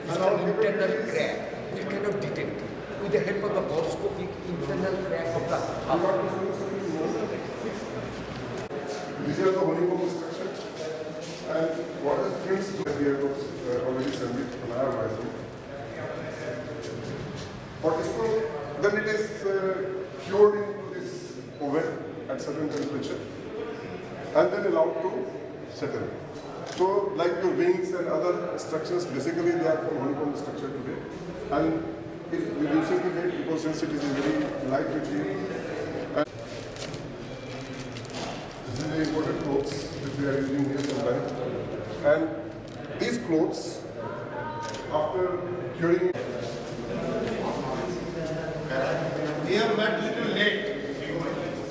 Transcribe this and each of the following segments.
It's called internal crack. You cannot detect it. With the help of the boroscopic internal crack of the These are the honeycomb structures. And what is friends we have already submitted from our myself. What is called, then it is cured into this oven at certain temperature and then allowed to settle. So like your wings and other structures, basically they are from honeycomb structure today. And it reduces the weight because since it is a very light material. And this is the imported clothes which we are using here sometimes. And these clothes, after curing, We have met little late.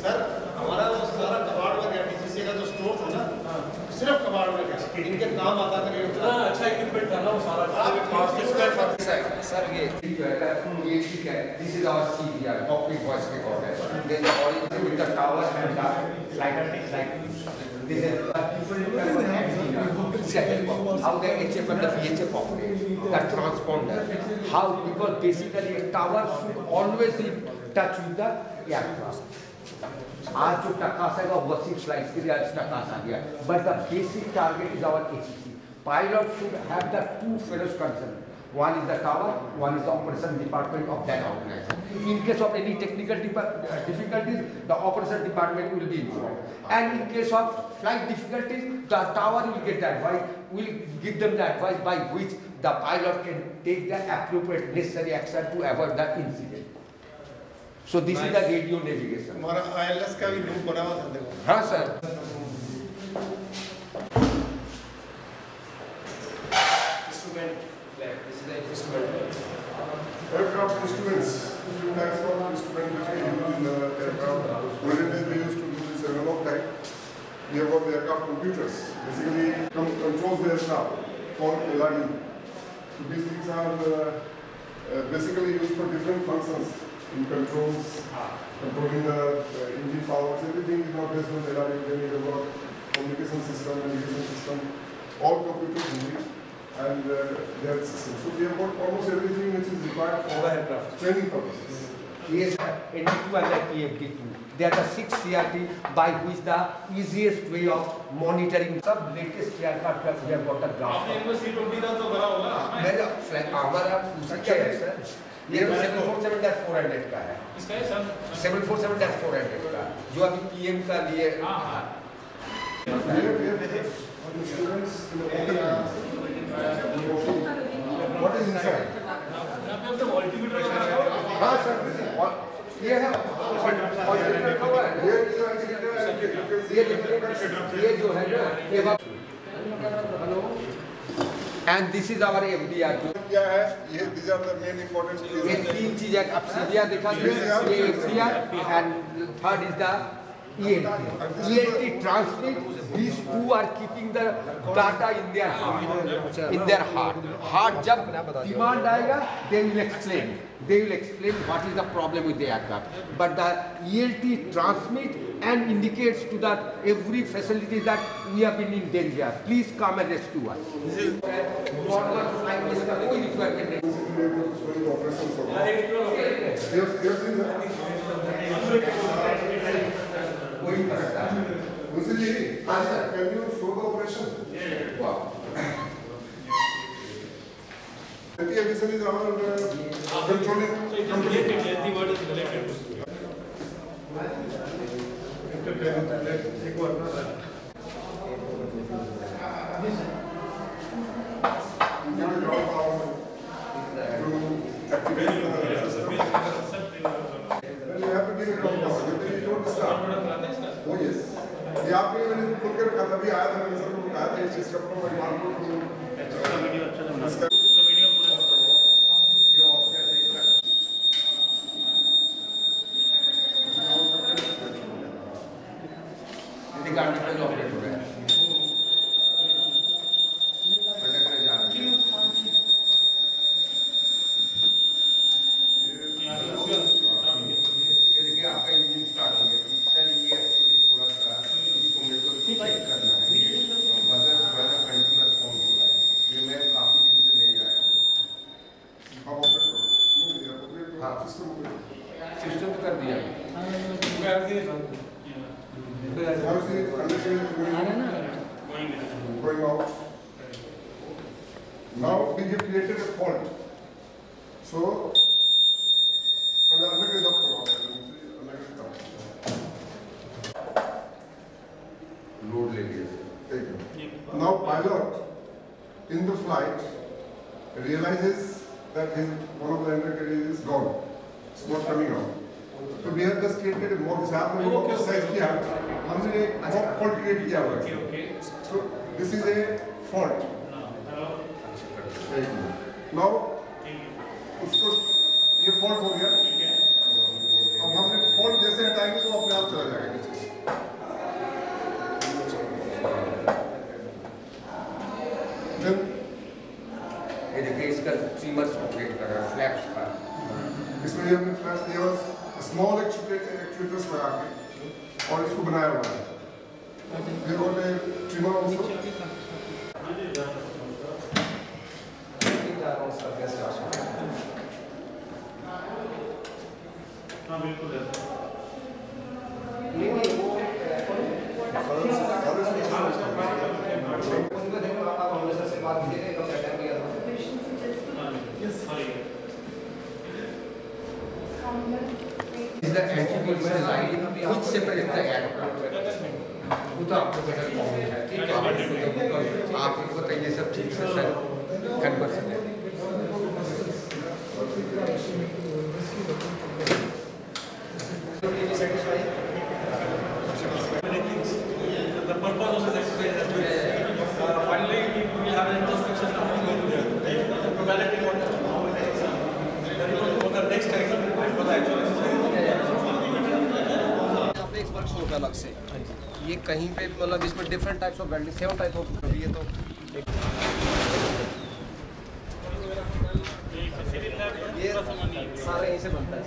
Sir हमारा वो सारा कबाड़ में गया DGC का जो store था ना सिर्फ कबाड़ में गया इनके काम आता था कि अच्छा इक्विपमेंट था ना वो सारा सर ये ठीक है this is our CVR cockpit voice recorder there is origin with the tower and the light this is how the HF and the VHF operate, the transponder, how, because basically a tower should always be in touch with the aircraft. आज जो टकास है वो 6 flights के लिए आज टकास आ गया, but the basic target is our HC. Pilot should have the two fellows concerned. One is the tower, one is the operation department of that organization. In case of any technical difficulties, the operation department will be involved. And in case of flight difficulties, the tower will get the advice, will give them the advice by which the pilot can take the appropriate necessary action to avoid the incident. So this is the radio navigation. हमारा ILS का भी loop बना हुआ था देखो हाँ sir aircraft instruments, two types of instruments which we use in the aircraft. Originally we used to do this analog type. We have got the aircraft computers, basically controls the aircraft called LRD. So these things are basically used for different functions in controls, controlling the engine powers. Everything is now based on LRD. Then we have got communication system, navigation system, all computers only. And their system. So we have got almost everything which is required for training purposes. Yes, ND2 and the PFD2. They are the 6 CRT by which the easiest way of monitoring the latest aircraft we have got the graph. आपने इनको C20 का तो भरा होगा मेरा flight हमारा क्या है सर? ये 747-400 का है। इसका है सर 747-400 का जो अभी PM का लिए Students in the what is inside? यहाँ पे तो altimeter लगाया हुआ है हाँ सर ये है ऑल्टरनेट हुआ है ये जो है ना hello and this is our FDR क्या है ये these are the main important ये तीन चीजें अब सीधे दिखा ये FDR and third is the ELT transmit. These two are keeping the data in their heart. In their heart. जब demand आएगा, they will explain. They will explain what is the problem with the aircraft. But the ELT transmit and indicates to that every facility that we have been in danger. Please come and rescue us. This is normal flight. इसका कोई requirement नहीं. वही करता है can you show the operation? This is our controlling. the word is related एक बार ना You have to give it ground power. You don't start. Oh yes. ये आपने मैंने खुल कर रखा था अभी आया था मैंने सबको बताया था इस चीज का अपना परिवार को वीडियो अच्छा जमा इसका वीडियो सिस्टम कर दिया Now see, conductor is going out. Now we have created a fault. So, and the undercut is up from outside. Undercut is up. Load ले लिया Take it. Now pilot in the flight realizes that one of the undercarriages is gone. It's not coming out. So we have just created a mock example of size किया हमने एक mock fault create किया हुआ है. So this is a fault. Now उसको ये fault हो गया. अब हमने fault जैसे हटाएंगे तो अपने आप चला जाएगा नीचे. Then ये देखिए इसका ट्रिमर्स ऑपरेट कर रहा है फ्लैप्स का इसमें हमने फ्लैश दिया स्मॉल एक्चुएटर्स लगा के और इसको बनाया हुआ है ये बोले ट्रिमर ऑल्सो हाँ बिल्कुल है is the anti-wheel line which separates the aircraft. वो तो आपको पता है ठीक है आपको पता है ये सब ठीक से सर कन्वर्सन है The purpose of this exercise is finally we will have an introspection of the probability what for the next exam and for the actual exercise. यहाँ पे एक वर्कशॉप होता है अलग से ये कहीं पे भी मतलब इसमें different types of welding 7 type of ये तो ये सारे यहीं से बनता है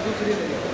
दूसरी